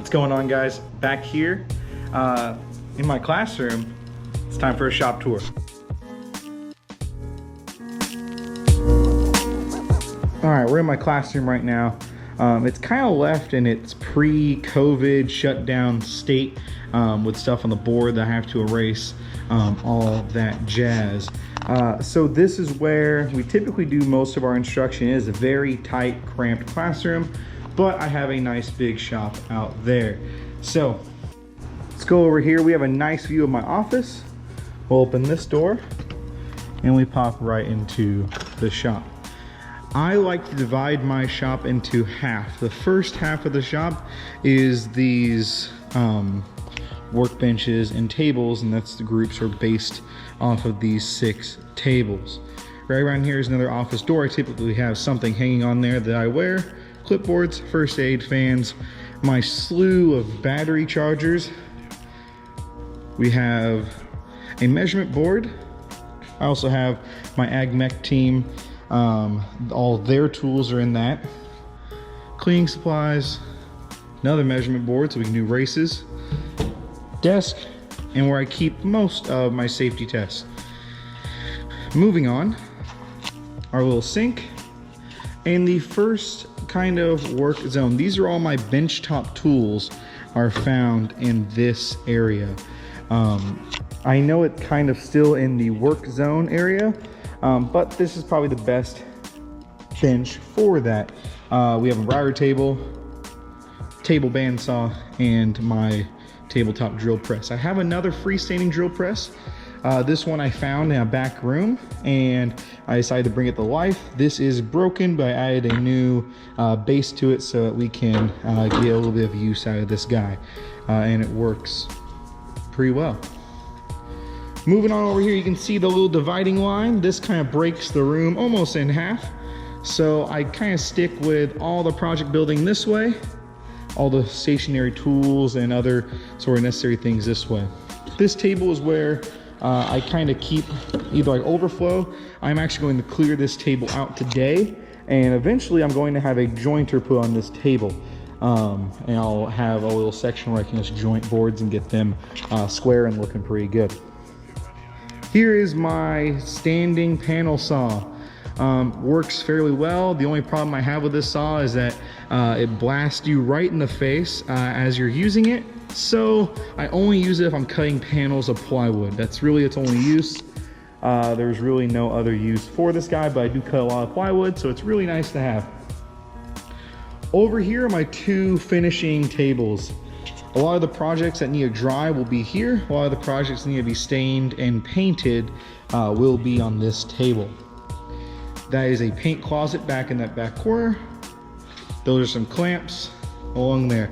What's going on, guys? Back here in my classroom. It's time for a shop tour. All right, we're in my classroom right now. It's kind of left in its pre-COVID shutdown state with stuff on the board that I have to erase, all that jazz. So this is where we typically do most of our instruction. It is a very tight, cramped classroom, but I have a nice big shop out there. So let's go over here. We have a nice view of my office. We'll open this door and we pop right into the shop. I like to divide my shop into half. The first half of the shop is these workbenches and tables, and that's the groups are based off of these 6 tables. Right around here is another office door. I typically have something hanging on there that I wear. Clipboards, first aid, fans, my slew of battery chargers. We have a measurement board. I also have my AgMech team. All their tools are in that. Cleaning supplies, another measurement board so we can do races. Desk, and where I keep most of my safety tests. Moving on, our little sink, and the first kind of work zone. These are all my benchtop tools are found in this area. I know it's kind of still in the work zone area, but this is probably the best bench for that. We have a router table, table bandsaw, and my tabletop drill press. I have another freestanding drill press. This one I found in a back room and I decided to bring it to life. This is broken, but I added a new base to it so that we can get a little bit of use out of this guy. And it works pretty well. Moving on over here, you can see the little dividing line. This kind of breaks the room almost in half. So I kind of stick with all the project building this way, all the stationary tools and other sort of necessary things this way. This table is where I kind of keep either like overflow. I'm actually going to clear this table out today, and eventually I'm going to have a jointer put on this table. And I'll have a little section where I can just joint boards and get them square and looking pretty good. Here is my standing panel saw. Works fairly well. The only problem I have with this saw is that it blasts you right in the face as you're using it. So I only use it if I'm cutting panels of plywood. That's really its only use. There's really no other use for this guy, but I do cut a lot of plywood, so it's really nice to have. Over here are my 2 finishing tables. A lot of the projects that need to dry will be here. A lot of the projects that need to be stained and painted will be on this table. That is a paint closet back in that back corner. Those are some clamps along there.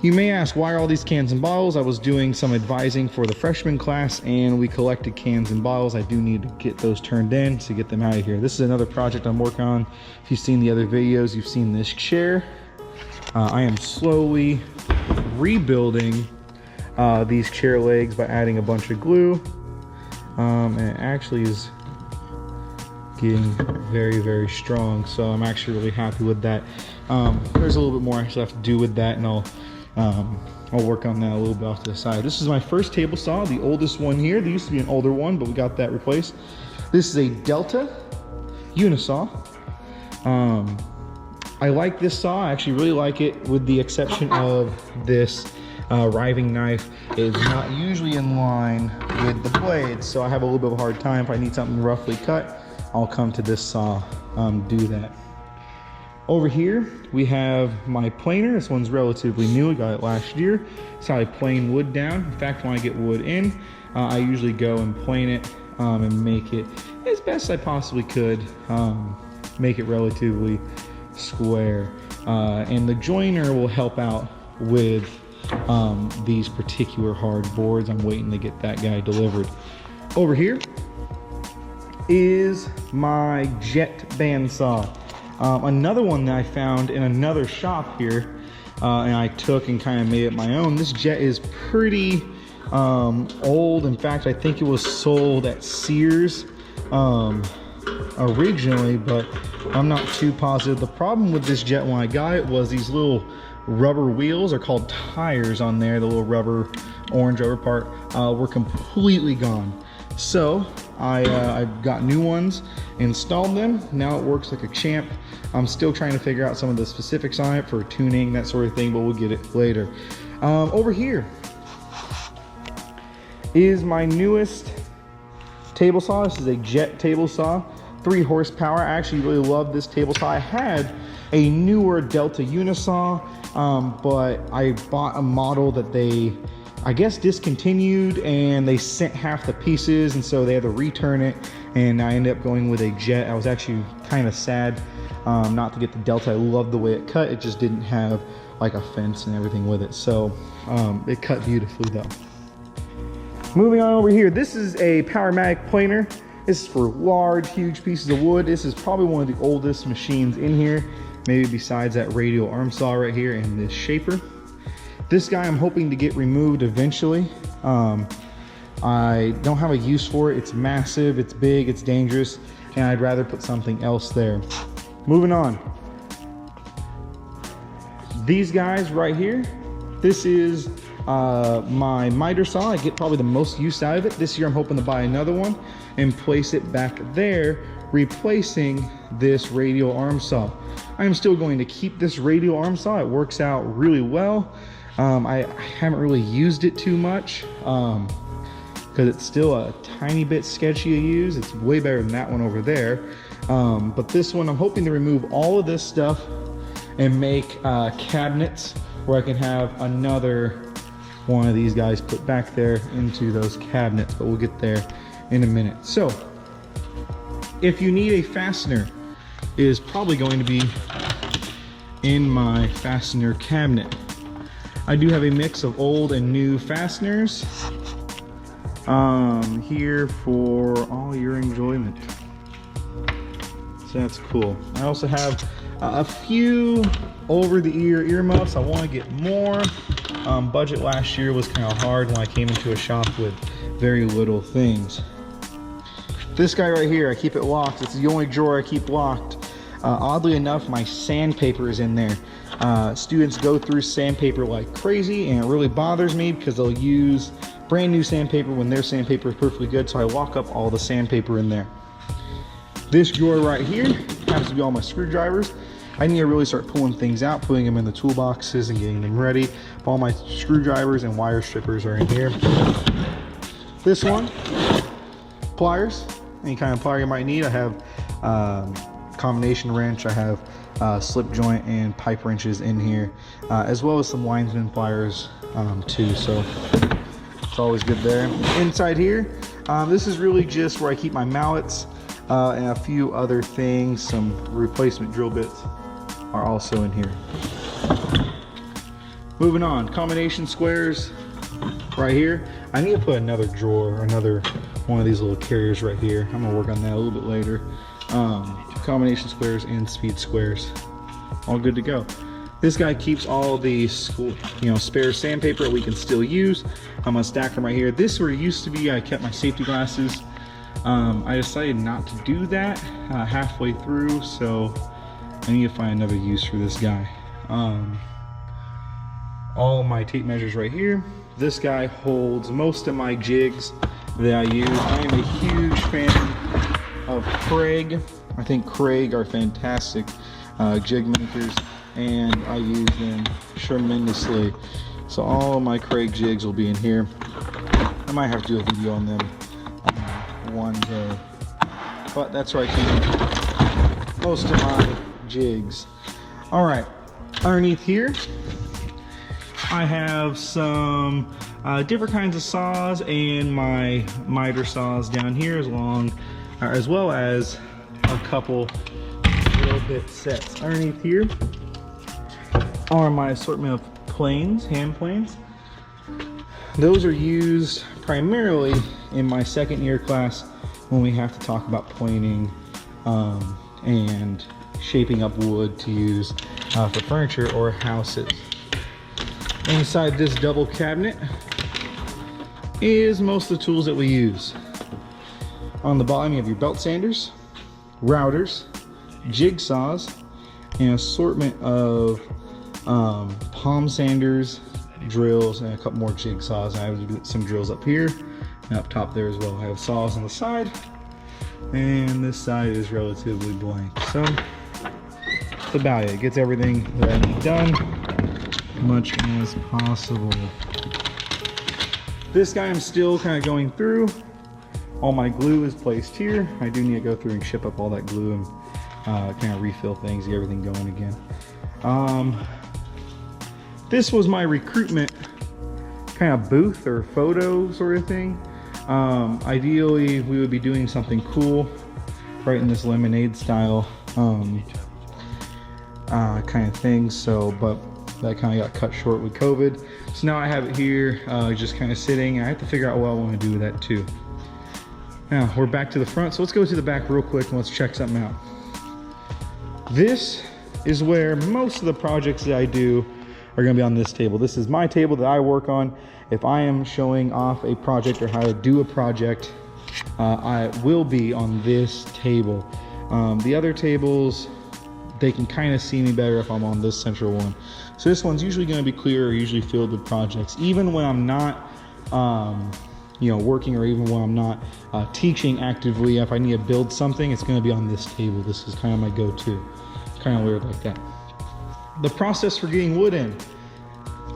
You may ask, why are all these cans and bottles? I was doing some advising for the freshman class and we collected cans and bottles. I do need to get those turned in to get them out of here. This is another project I'm working on. If you've seen the other videos, you've seen this chair. I am slowly rebuilding these chair legs by adding a bunch of glue. And it actually is getting very, very strong. So I'm actually really happy with that. There's a little bit more I still have to do with that, and I'll work on that a little bit off to the side. This is my first table saw, the oldest one here. There used to be an older one, but we got that replaced. This is a Delta Unisaw. I like this saw. I actually really like it, with the exception of this riving knife. It is not usually in line with the blades, so I have a little bit of a hard time. If I need something roughly cut, I'll come to this saw, do that. Over here, we have my planer. This one's relatively new. I got it last year. It's how I plane wood down. In fact, when I get wood in, I usually go and plane it and make it as best I possibly could, make it relatively square. And the joiner will help out with these particular hard boards. I'm waiting to get that guy delivered. Over here is my jet bandsaw. Another one that I found in another shop here, and I took and kind of made it my own. This jet is pretty old. In fact, I think it was sold at Sears originally, but I'm not too positive. The problem with this jet when I got it was these little rubber wheels, are called tires on there, the little rubber, orange rubber part, were completely gone. So I got new ones, installed them. Now it works like a champ. I'm still trying to figure out some of the specifics on it for tuning, that sort of thing, but we'll get it later. Over here is my newest table saw. This is a jet table saw, 3 horsepower. I actually really love this table saw. I had a newer Delta Unisaw, but I bought a model that they, I guess, discontinued, and they sent half the pieces, and so they had to return it, and I ended up going with a jet. I was actually kind of sad not to get the Delta. I loved the way it cut. It just didn't have like a fence and everything with it, so it cut beautifully though. Moving on over here, this is a Powermatic planer. This is for large, huge pieces of wood. This is probably one of the oldest machines in here, maybe besides that radial arm saw right here and this shaper. This guy I'm hoping to get removed eventually. I don't have a use for it. It's massive, it's big, it's dangerous, and I'd rather put something else there. Moving on. These guys right here, this is my miter saw. I get probably the most use out of it. This year I'm hoping to buy another one and place it back there, replacing this radial arm saw. I am still going to keep this radial arm saw. It works out really well. I haven't really used it too much because it's still a tiny bit sketchy to use. It's way better than that one over there. But this one, I'm hoping to remove all of this stuff and make cabinets where I can have another one of these guys put back there into those cabinets, but we'll get there in a minute. So if you need a fastener, it is probably going to be in my fastener cabinet. I do have a mix of old and new fasteners here for all your enjoyment. So that's cool. I also have a few over-the-ear earmuffs. I want to get more. Budget last year was kind of hard when I came into a shop with very little things. This guy right here, I keep it locked. It's the only drawer I keep locked. Oddly enough, my sandpaper is in there. Students go through sandpaper like crazy, and it really bothers me because they'll use brand new sandpaper when their sandpaper is perfectly good, so I lock up all the sandpaper in there. This drawer right here happens to be all my screwdrivers. I need to really start pulling things out, putting them in the toolboxes and getting them ready. All my screwdrivers and wire strippers are in here. This one, pliers, any kind of plier you might need. I have combination wrench, I have slip joint and pipe wrenches in here, as well as some linesman pliers too, so it's always good there. Inside here, this is really just where I keep my mallets and a few other things. Some replacement drill bits are also in here. Moving on, combination squares right here. I need to put another drawer, another one of these little carriers right here. I'm gonna work on that a little bit later. Combination squares and speed squares, all good to go. This guy keeps all the spare sandpaper that we can still use. I'm gonna stack them right here. This where it used to be, I kept my safety glasses. I decided not to do that halfway through, so I need to find another use for this guy. All my tape measures right here. This guy holds most of my jigs that I use. I am a huge fan of Craig. I think Craig are fantastic jig makers, and I use them tremendously. So all of my Craig jigs will be in here. I might have to do a video on them one day, but that's where I keep most of my jigs. All right, underneath here I have some different kinds of saws and my miter saws down here, as well as a couple drill bit sets. Underneath here are my assortment of planes, hand planes. Those are used primarily in my second year class when we have to talk about planing and shaping up wood to use for furniture or houses. Inside this double cabinet is most of the tools that we use. On the bottom you have your belt sanders, routers, jigsaws, and an assortment of palm sanders, drills, and a couple more jigsaws. I have to do some drills up here and up top there as well. I have saws on the side, and this side is relatively blank. So that's about it. It gets everything that I need done as much as possible. This guy I'm still kind of going through. All my glue is placed here. I do need to go through and ship up all that glue and kind of refill things, get everything going again. This was my recruitment kind of booth or photo sort of thing. Ideally, we would be doing something cool right in this lemonade style kind of thing. So, but that kind of got cut short with COVID. So now I have it here, just kind of sitting. I have to figure out what I want to do with that too. Now we're back to the front, so let's go to the back real quick and let's check something out. This is where most of the projects that I do are going to be on this table. This is my table that I work on. If I am showing off a project or how to do a project, I will be on this table. The other tables, they can kind of see me better if I'm on this central one. So this one's usually going to be clear or usually filled with projects. Even when I'm not working, or even when I'm not teaching actively, if I need to build something, it's going to be on this table. This is kind of my go-to. It's kind of weird like that. The process for getting wood in.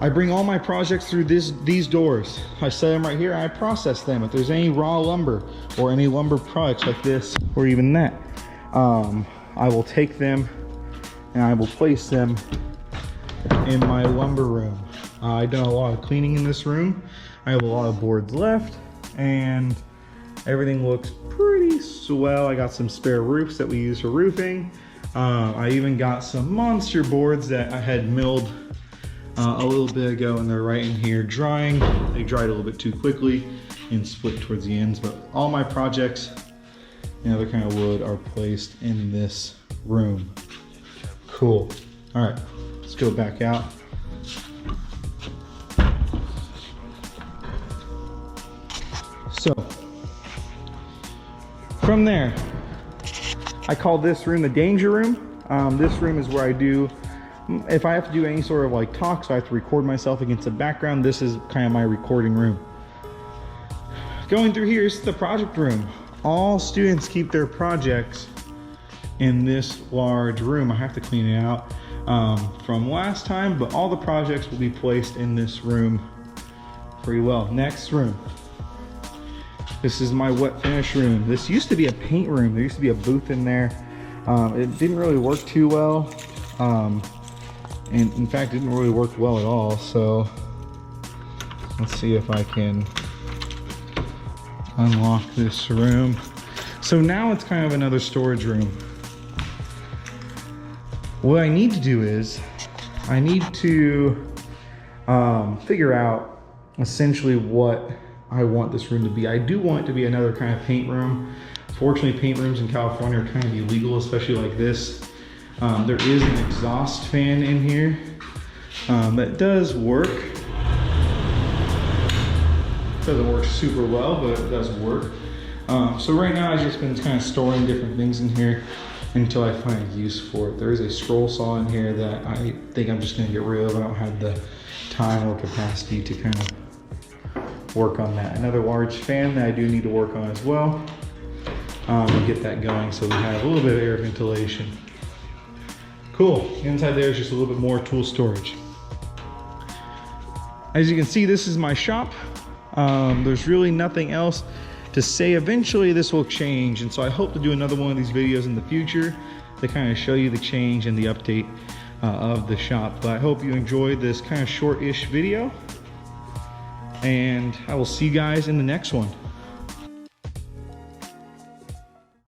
I bring all my projects through these doors. I set them right here. I process them. If there's any raw lumber or any lumber products like this or even that, I will take them and I will place them in my lumber room. I've done a lot of cleaning in this room. I have a lot of boards left and everything looks pretty swell. I got some spare roofs that we use for roofing. I even got some monster boards that I had milled a little bit ago, and they're right in here drying. They dried a little bit too quickly and split towards the ends, but all my projects and other kind of wood are placed in this room. Cool. All right, let's go back out. So from there, I call this room the danger room. This room is where I do, if I have to do any sort of like talk, so I have to record myself against the background, this is kind of my recording room. Going through here is the project room. All students keep their projects in this large room. I have to clean it out from last time, but all the projects will be placed in this room pretty well. Next room. This is my wet finish room. This used to be a paint room. There used to be a booth in there. It didn't really work too well. And in fact, it didn't really work well at all. So let's see if I can unlock this room. So now it's kind of another storage room. What I need to do is I need to figure out essentially what I want this room to be. I do want it to be another kind of paint room. Fortunately, paint rooms in California are kind of illegal, especially like this. There is an exhaust fan in here that does work. Doesn't work super well, but it does work. So right now I've just been kind of storing different things in here until I find a use for it. There is a scroll saw in here that I think I'm just gonna get rid of. I don't have the time or capacity to kind of work on that. Another large fan that I do need to work on as well. We'll get that going so we have a little bit of air ventilation. Cool. Inside there is just a little bit more tool storage. As you can see, this is my shop. There's really nothing else to say. Eventually this will change, and so I hope to do another one of these videos in the future to kind of show you the change and the update of the shop. But I hope you enjoyed this kind of short-ish video, and I will see you guys in the next one.